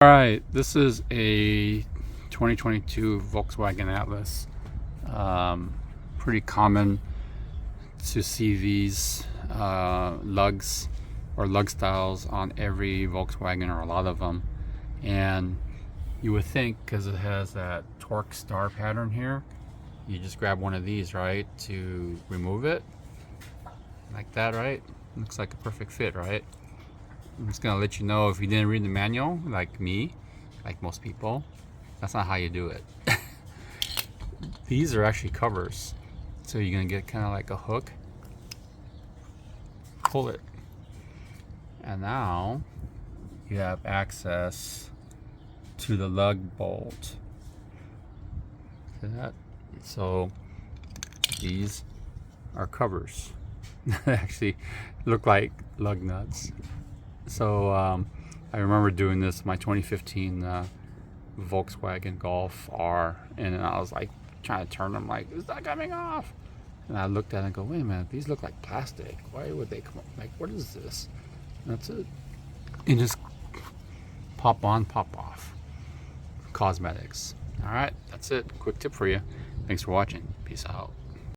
Alright, this is a 2022 Volkswagen Atlas. Pretty common to see these lugs or lug styles on every Volkswagen, or a lot of them. And you would think, because it has that torque star pattern here, you just grab one of these, right, to remove it. Like that, right? Looks like a perfect fit, right? I'm just gonna let you know, if you didn't read the manual, like me, like most people, that's not how you do it. These are actually covers. So you're gonna get kind of like a hook, pull it, and now you have access to the lug bolt. See that? So these are covers. They actually look like lug nuts. So I remember doing this in my 2015 Volkswagen Golf R, and I was like trying to turn them, like, it's not coming off. And I looked at it and go, wait a minute, these look like plastic. Why would they come up? Like, what is this? And that's it. And just pop on, pop off. Cosmetics. All right, that's it. Quick tip for you. Thanks for watching. Peace out.